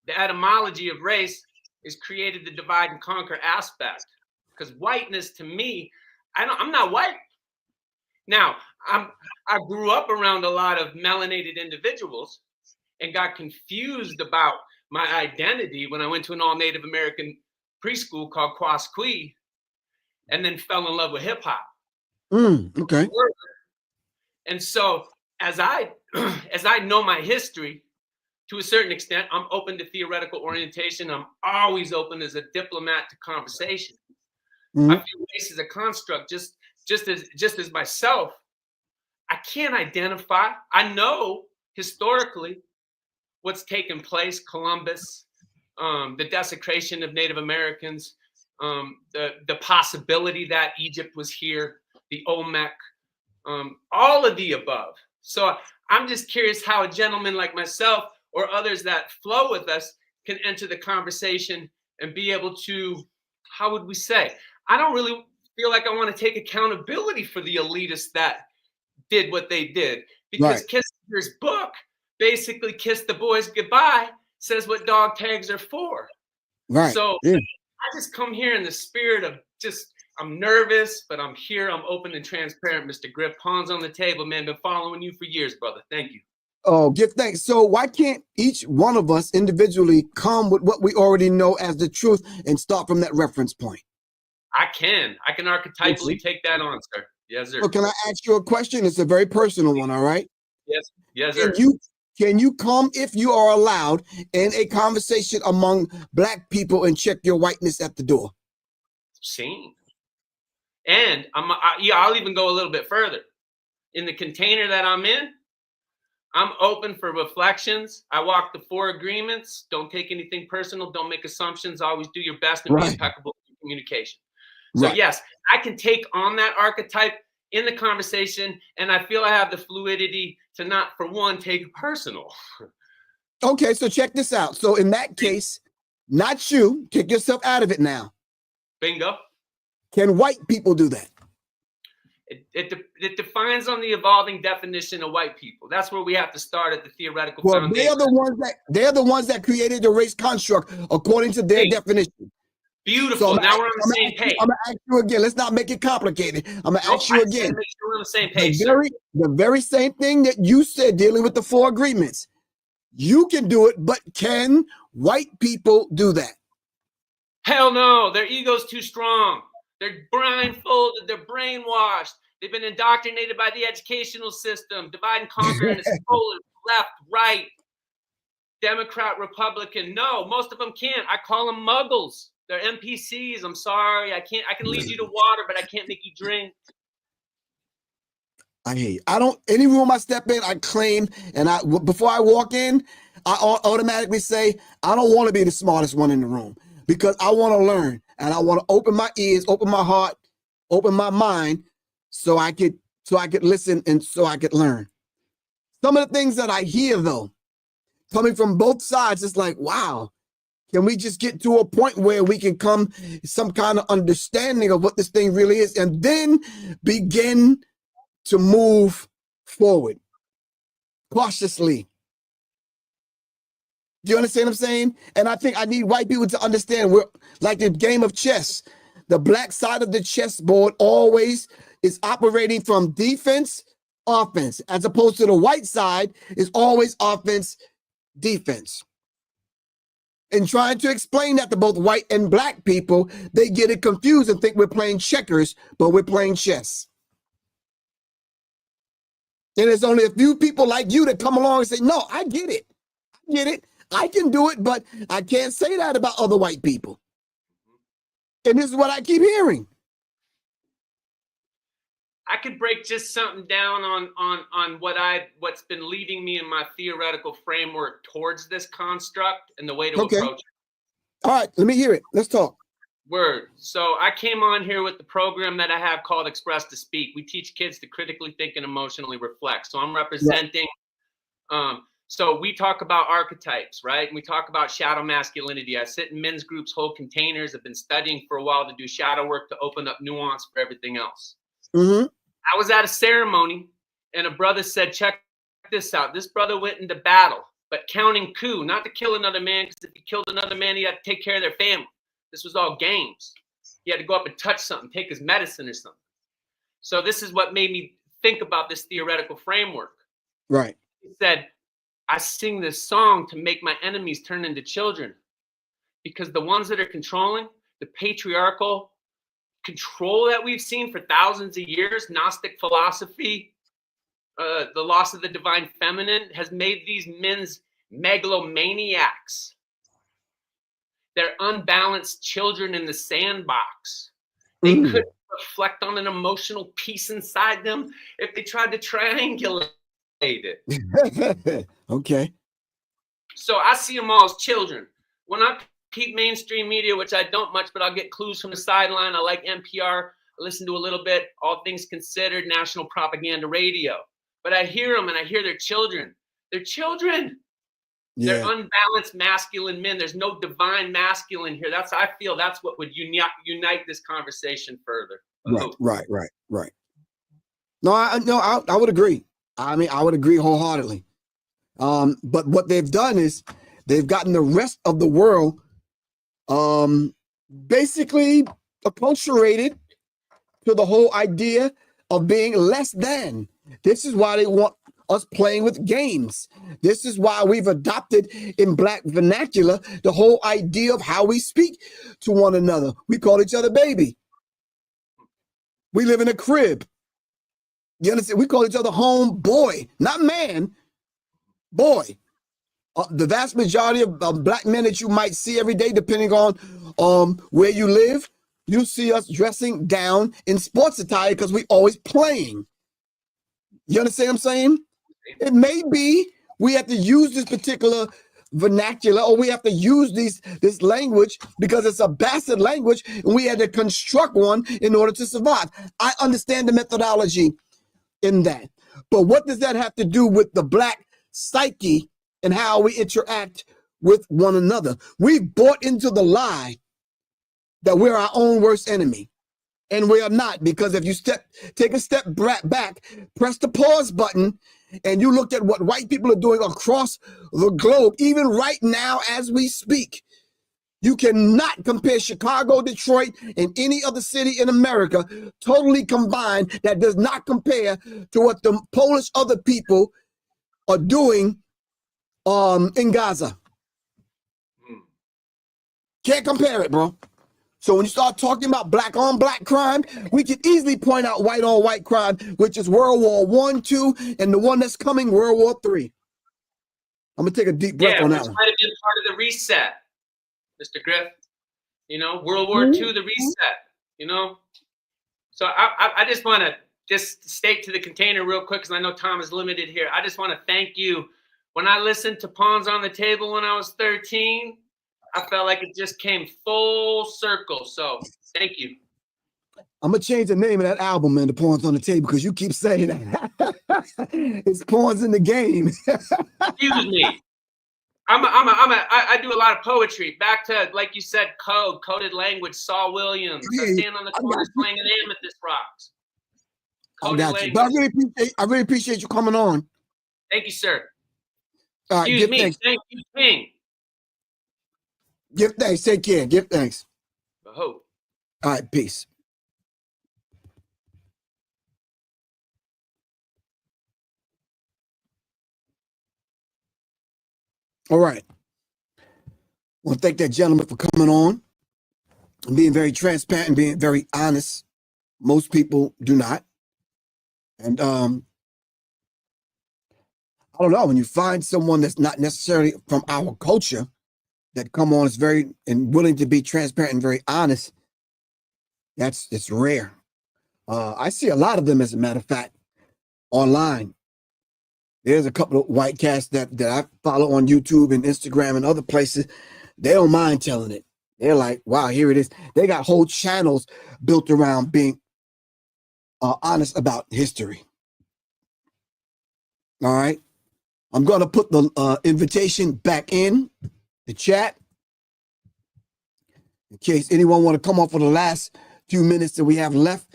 [SPEAKER 2] the etymology of race is created the divide and conquer aspect. Because whiteness, to me, I'm not white. Now, I grew up around a lot of melanated individuals and got confused about my identity when I went to an all Native American preschool called Quasqui, and then fell in love with hip hop.
[SPEAKER 1] Okay.
[SPEAKER 2] And so as I know my history, to a certain extent, I'm open to theoretical orientation. I'm always open as a diplomat to conversation. I feel race is a construct, just as myself. I can't identify. I know historically what's taken place: Columbus, the desecration of Native Americans, the possibility that Egypt was here, the Olmec, all of the above. So I'm just curious how a gentleman like myself or others that flow with us can enter the conversation and be able to, how would we say? I don't really feel like I want to take accountability for the elitists that did what they did, because Kissinger's book basically Kiss the Boys Goodbye says what dog tags are for.
[SPEAKER 1] Right.
[SPEAKER 2] So I just come here in the spirit of I'm nervous, but I'm here. I'm open and transparent, Mr. Griff. Pawns on the table, man. Been following you for years, brother. Thank you.
[SPEAKER 1] Oh, give thanks. So why can't each one of us individually come with what we already know as the truth and start from that reference point?
[SPEAKER 2] I can archetypally take that on, sir. Yes, sir.
[SPEAKER 1] So can I ask you a question? It's a very personal one, all right?
[SPEAKER 2] Yes, sir.
[SPEAKER 1] Can you come, if you are allowed, in a conversation among Black people and check your whiteness at the door?
[SPEAKER 2] Seen. And I'll even go a little bit further. In the container that I'm in, I'm open for reflections. I walk the 4 agreements. Don't take anything personal. Don't make assumptions. Always do your best and be impeccable in communication. So yes, I can take on that archetype in the conversation, and I feel I have the fluidity to not, for one, take it personal.
[SPEAKER 1] Okay, so check this out. So in that case, not you, take yourself out of it now.
[SPEAKER 2] Bingo. Can
[SPEAKER 1] white people do that?
[SPEAKER 2] It defines on the evolving definition of white people. That's where we have to start at the theoretical foundation.
[SPEAKER 1] They're the ones that created the race construct according to their definition.
[SPEAKER 2] Beautiful. So now we're on the same page.
[SPEAKER 1] I'm gonna ask you again. Let's not make it complicated. I'm gonna ask you again.
[SPEAKER 2] Make sure we're on the same page.
[SPEAKER 1] The very same thing that you said dealing with the 4 agreements. You can do it, but can white people do that?
[SPEAKER 2] Hell no. Their ego's too strong. They're blindfolded. They're brainwashed. They've been indoctrinated by the educational system. Divide and conquer, and it's stolen left, right, Democrat, Republican. No, most of them can't. I call them muggles. They're NPCs. I'm sorry. I can lead you to water, but I can't make you drink.
[SPEAKER 1] I hear you. Any room I step in, I claim, and before I walk in, I automatically say, I don't want to be the smartest one in the room, because I want to learn, and I want to open my ears, open my heart, open my mind, so I could listen and so I could learn. Some of the things that I hear, though, coming from both sides, it's like, wow, can we just get to a point where we can come some kind of understanding of what this thing really is, and then begin to move forward cautiously? Do you understand what I'm saying? And I think I need white people to understand, we're like the game of chess. The Black side of the chessboard always is operating from defense, offense, as opposed to the white side is always offense, defense. And trying to explain that to both white and Black people, they get it confused and think we're playing checkers, but we're playing chess. And there's only a few people like you that come along and say, no, I get it. I get it. I can do it, but I can't say that about other white people. And this is what I keep hearing.
[SPEAKER 2] I could break just something down on what's been leading me in my theoretical framework towards this construct and the way to approach it.
[SPEAKER 1] All right, let me hear it. Let's talk.
[SPEAKER 2] Word. So I came on here with the program that I have called Express to Speak. We teach kids to critically think and emotionally reflect. So I'm representing So we talk about archetypes, right? And we talk about shadow masculinity. I sit in men's groups, hold containers. I've been studying for a while to do shadow work to open up nuance for everything else.
[SPEAKER 1] Mm-hmm.
[SPEAKER 2] I was at a ceremony and a brother said, check this out. This brother went into battle, but counting coup, not to kill another man, because if he killed another man, he had to take care of their family. This was all games. He had to go up and touch something, take his medicine or something. So this is what made me think about this theoretical framework.
[SPEAKER 1] Right.
[SPEAKER 2] He said, I sing this song to make my enemies turn into children, because the ones that are controlling, the patriarchal control that we've seen for thousands of years, Gnostic philosophy, the loss of the divine feminine has made these men's megalomaniacs. They're unbalanced children in the sandbox. They couldn't reflect on an emotional peace inside them if they tried to triangulate it.
[SPEAKER 1] Okay.
[SPEAKER 2] So I see them all as children. When I keep mainstream media, which I don't much, but I'll get clues from the sideline. I like NPR. I listen to a little bit, All Things Considered, national propaganda radio. But I hear them and I hear their children. They're children. Yeah. They're unbalanced masculine men. There's no divine masculine here. I feel that's what would unite this conversation further.
[SPEAKER 1] Right. No, I would agree. I mean, I would agree wholeheartedly. But what they've done is they've gotten the rest of the world basically acculturated to the whole idea of being less than. This is why they want us playing with games. This is why we've adopted in Black vernacular the whole idea of how we speak to one another. We call each other baby. We live in a crib. You understand? We call each other home boy, not man, boy. The vast majority of Black men that you might see every day, depending on where you live, you see us dressing down in sports attire because we always playing. You understand what I'm saying? It may be we have to use this particular vernacular, or we have to use this language because it's a bastard language, and we had to construct one in order to survive. I understand the methodology in that. But what does that have to do with the Black psyche and how we interact with one another? We've bought into the lie that we're our own worst enemy. And we are not, because if you take a step back, press the pause button, and you look at what white people are doing across the globe, even right now as we speak, you cannot compare Chicago, Detroit, and any other city in America totally combined that does not compare to what the Polish other people are doing in Gaza. Can't compare it, bro. So when you start talking about Black on Black crime, we can easily point out white on white crime, which is World War I, II, and the one that's coming, World War III. I'm gonna take a deep breath on that one.
[SPEAKER 2] Might have been part of the reset, Mr. Griff. You know, World War II, the reset. You know, so I just want to just state to the container real quick, because I know time is limited here. I just want to thank you. When I listened to Pawns on the Table when I was 13. I felt like it just came full circle. So thank you.
[SPEAKER 1] I'm going to change the name of that album, man, The Pawns on the Table, because you keep saying that. It's pawns in the game.
[SPEAKER 2] Excuse me. I do a lot of poetry. Back to, like you said, coded language, Saul Williams. I stand on the corner playing an amethyst rocks.
[SPEAKER 1] I got you. But I really appreciate you coming on.
[SPEAKER 2] Thank you, sir.
[SPEAKER 1] All right,
[SPEAKER 2] Excuse me.
[SPEAKER 1] Thanks.
[SPEAKER 2] Thank you, King.
[SPEAKER 1] Give thanks. Take care. Give thanks.
[SPEAKER 2] I hope.
[SPEAKER 1] All right. Peace. All right. I want to thank that gentleman for coming on and being very transparent and being very honest. Most people do not. And I don't know, when you find someone that's not necessarily from our culture that come on is very and willing to be transparent and very honest, it's rare. I see a lot of them, as a matter of fact, online. There's a couple of white cats that I follow on YouTube and Instagram and other places. They don't mind telling it. They're like, wow, here it is. They got whole channels built around being honest about history. All right. I'm going to put the invitation back in the chat in case anyone want to come up for the last few minutes that we have left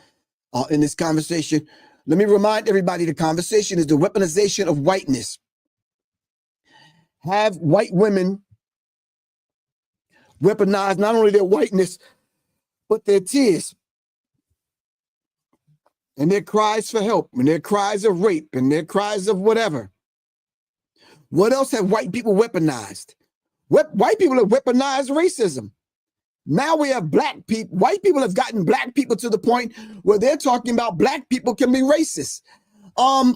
[SPEAKER 1] in this conversation. Let me remind everybody the conversation is the weaponization of whiteness. Have white women weaponize not only their whiteness, but their tears and their cries for help and their cries of rape and their cries of whatever. What else have white people weaponized? White people have weaponized racism. Now we have black people. White people have gotten black people to the point where they're talking about black people can be racist.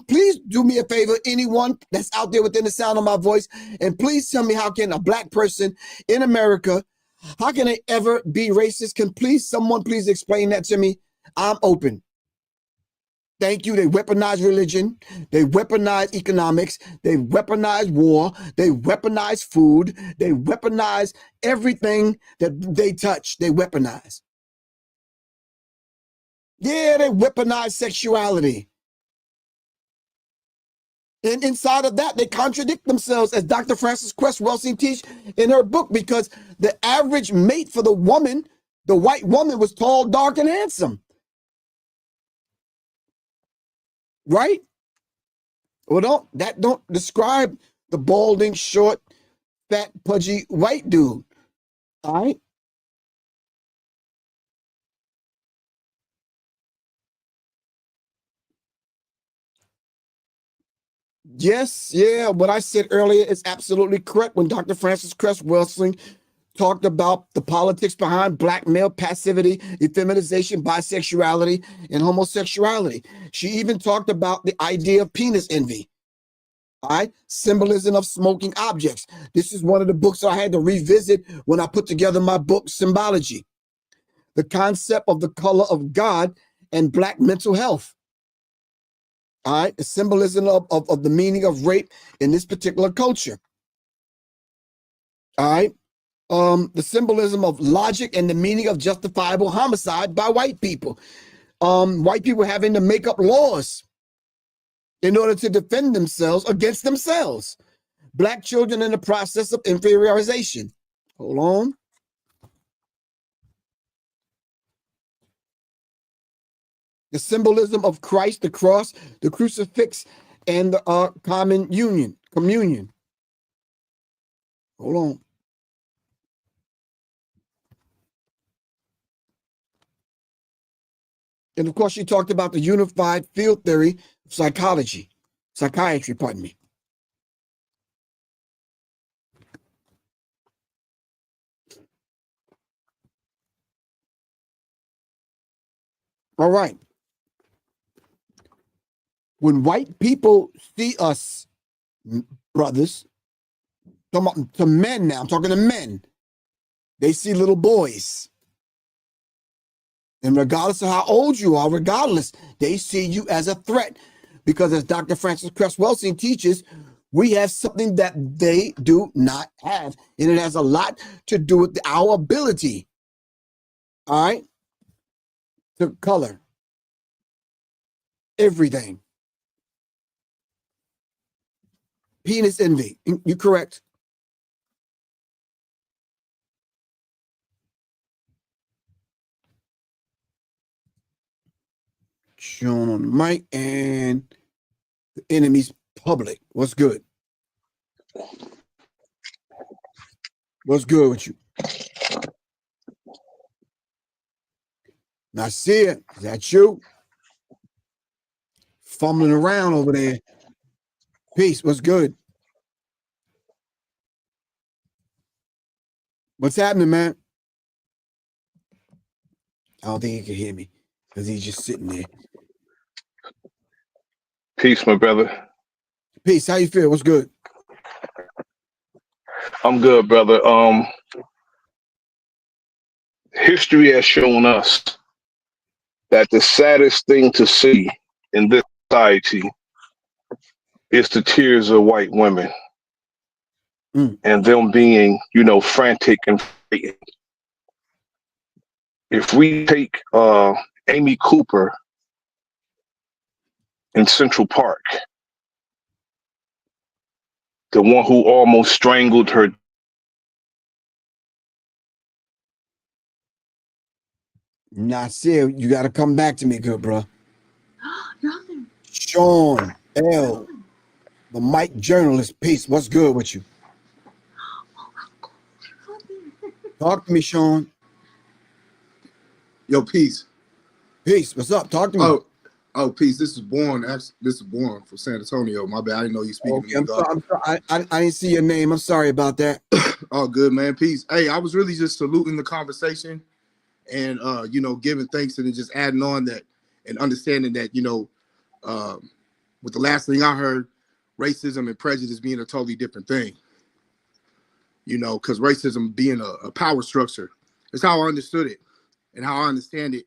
[SPEAKER 1] Please do me a favor, anyone that's out there within the sound of my voice, and please tell me, how can a black person in America, how can they ever be racist? Can someone please explain that to me? I'm open. Thank you. They weaponize religion. They weaponize economics. They weaponize war. They weaponize food. They weaponize everything that they touch. They weaponize. Yeah, they weaponize sexuality. And inside of that, they contradict themselves, as Dr. Frances Cress Welsing teaches in her book, because the average mate for the woman, the white woman, was tall, dark, and handsome. Right? Well, don't describe the balding, short, fat, pudgy white dude. All right? Yes, yeah, what I said earlier is absolutely correct. When Dr. Frances Cress Welsing talked about the politics behind black male passivity, effeminization, bisexuality, and homosexuality. She even talked about the idea of penis envy. All right, symbolism of smoking objects. This is one of the books I had to revisit when I put together my book, Symbology. The concept of the color of God and black mental health. All right, the symbolism of the meaning of rape in this particular culture. All right. The symbolism of logic and the meaning of justifiable homicide by white people. White people having to make up laws in order to defend themselves against themselves. Black children in the process of inferiorization. Hold on. The symbolism of Christ, the cross, the crucifix, and the communion. Hold on. And of course, she talked about the unified field theory of psychiatry, pardon me. All right. When white people see us, brothers, to men now, I'm talking to men, they see little boys. And regardless of how old you are, they see you as a threat. Because as Dr. Frances Cress Welsing teaches, we have something that they do not have. And it has a lot to do with our ability, all right, to color everything. Penis envy. You're correct. Shown on the mic, and the enemy's public. What's good? What's good with you? I see it. Is that you? Fumbling around over there. Peace. What's good? What's happening, man? I don't think he can hear me because he's just sitting there.
[SPEAKER 3] Peace, my brother.
[SPEAKER 1] Peace. How you feel? What's good?
[SPEAKER 3] I'm good, brother. History has shown us that the saddest thing to see in this society is the tears of white women and them being, frantic and frightened. If we take Amy Cooper in Central Park, the one who almost strangled her.
[SPEAKER 1] Nasir, you got to come back to me, good bro. Sean L, the Mike journalist. Peace. What's good with you? Talk to me, Sean.
[SPEAKER 4] Yo, peace.
[SPEAKER 1] Peace. What's up? Talk to me.
[SPEAKER 4] Oh, peace. This is Born. This is Born from San Antonio. My bad. I didn't know you speaking to me.
[SPEAKER 1] I'm sorry. I didn't see your name. I'm sorry about that.
[SPEAKER 4] Oh, good, man. Peace. Hey, I was really just saluting the conversation and, giving thanks and then just adding on that and understanding that, with the last thing I heard, racism and prejudice being a totally different thing. Because racism being a power structure. It's how I understood it and how I understand it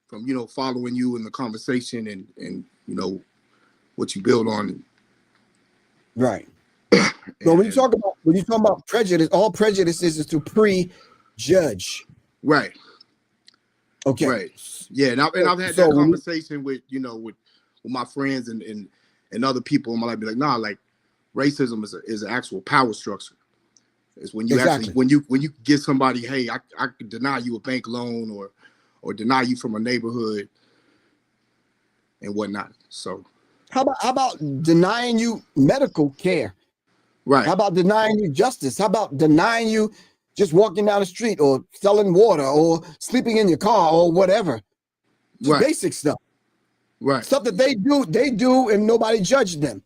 [SPEAKER 4] from, following you in the conversation and what you build on.
[SPEAKER 1] Right. So when you talk about prejudice, all prejudice is to prejudge.
[SPEAKER 4] Right.
[SPEAKER 1] Okay.
[SPEAKER 4] Right. Yeah. And I've had that conversation with my friends and other people in my life. Be like, nah, like racism is an actual power structure. It's when you actually when you give somebody, hey, I can deny you a bank loan or deny you from a neighborhood and whatnot. So
[SPEAKER 1] how about denying you medical care?
[SPEAKER 4] Right.
[SPEAKER 1] How about denying you justice? How about denying you just walking down the street or selling water or sleeping in your car or whatever? Just basic stuff.
[SPEAKER 4] Right.
[SPEAKER 1] Stuff that they do and nobody judged them.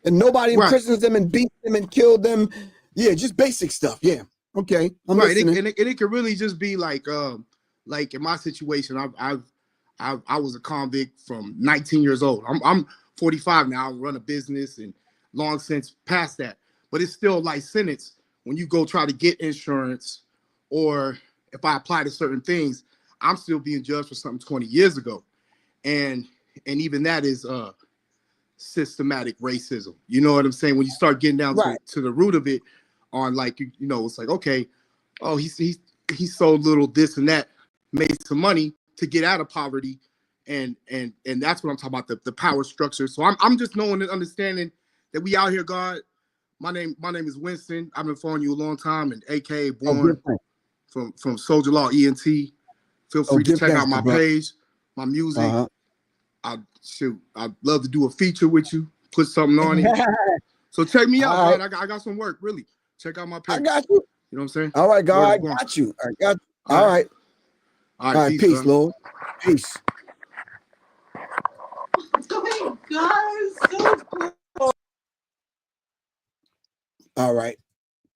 [SPEAKER 1] And nobody imprisons them and beats them and killed them. Yeah, just basic stuff. Yeah. Okay. I'm listening.
[SPEAKER 4] And it could really just be like in my situation, I was a convict from 19 years old. I'm 45 now. I run a business and long since past that. But it's still life sentence when you go try to get insurance, or if I apply to certain things, I'm still being judged for something 20 years ago. And even that is systematic racism. You know what I'm saying? When you start getting down to the root of it, on like it's like, okay, oh, he sold little this and that, made some money to get out of poverty, and that's what I'm talking about, the power structure. So I'm just knowing and understanding that we out here, God. My name is Winston. I've been following you a long time, and AKA Born from Soldier Law ENT. Feel free to check out my page, my music. I'd love to do a feature with you, put something on it. So check me out, man. I got some work, really. Check out my page.
[SPEAKER 1] I got you.
[SPEAKER 4] You know what I'm saying?
[SPEAKER 1] All right, God, I got you. I got you. All right. All right, peace, Lord. Peace. All right.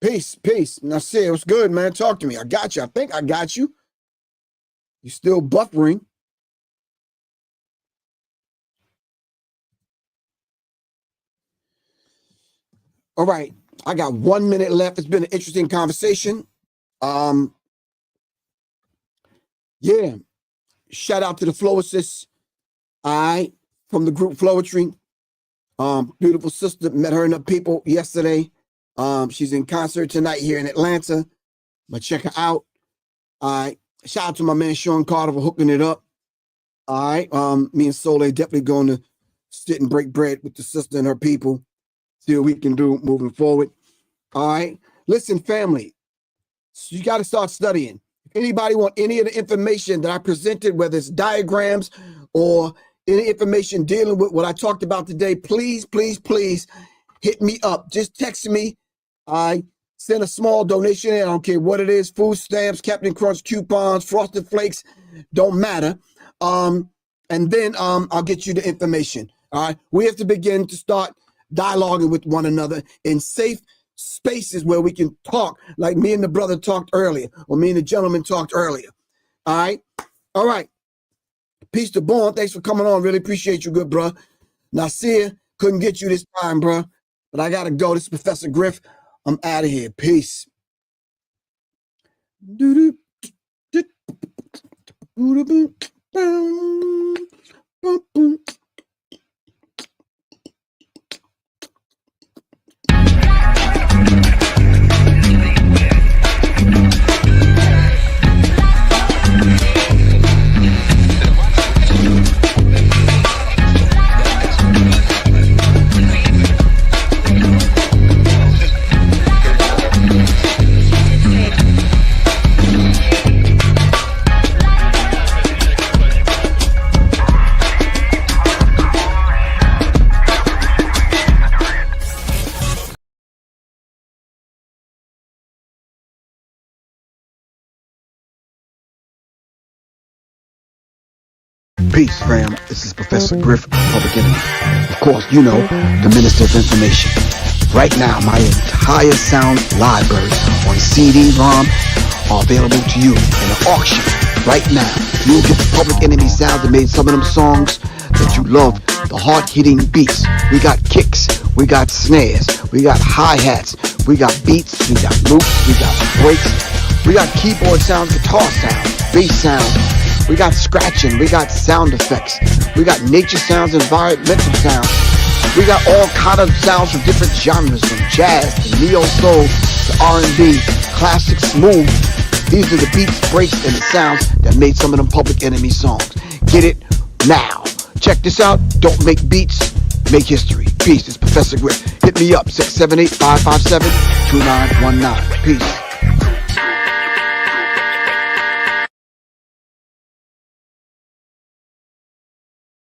[SPEAKER 1] Peace. Now, say what's good, man. Talk to me. I got you. I think I got you. You still buffering. All right. I got 1 minute left. It's been an interesting conversation. Yeah. Shout out to the Flow Assist. From the group Flowetry. Beautiful sister. Met her and the people yesterday. She's in concert tonight here in Atlanta. But check her out. All right. Shout out to my man Sean Carter for hooking it up. All right. Me and Soleil definitely going to sit and break bread with the sister and her people. See what we can do moving forward. All right. Listen, family. So you got to start studying. If anybody want any of the information that I presented, whether it's diagrams or any information dealing with what I talked about today, please hit me up. Just text me. I send a small donation in. I don't care what it is. Food stamps, Captain Crunch coupons, Frosted Flakes, don't matter. And then I'll get you the information. All right. We have to begin to start dialoguing with one another in safe spaces where we can talk like me and the brother talked earlier, or me and the gentleman talked earlier. All right. Peace to Born. Thanks for coming on. Really appreciate you, good bro. Nasir, couldn't get you this time, bro, but I gotta go. This is Professor Griff. I'm out of here. Peace. Peace, fam. This is Professor Griff, Public Enemy. Of course, you know, the Minister of Information. Right now, my entire sound library on CD-ROM are available to you in an auction. Right now, you'll get the Public Enemy sounds that made some of them songs that you love, the hard-hitting beats. We got kicks, we got snares, we got hi-hats, we got beats, we got loops, we got breaks, we got keyboard sounds, guitar sounds, bass sounds, we got scratching, we got sound effects, we got nature sounds, environmental sounds, we got all kind of sounds from different genres, from jazz to neo-soul to R&B, classic, smooth. These are the beats, breaks, and the sounds that made some of them Public Enemy songs. Get it now. Check this out. Don't make beats, make history. Peace. It's Professor Griff. Hit me up, 678-557-2919. Peace.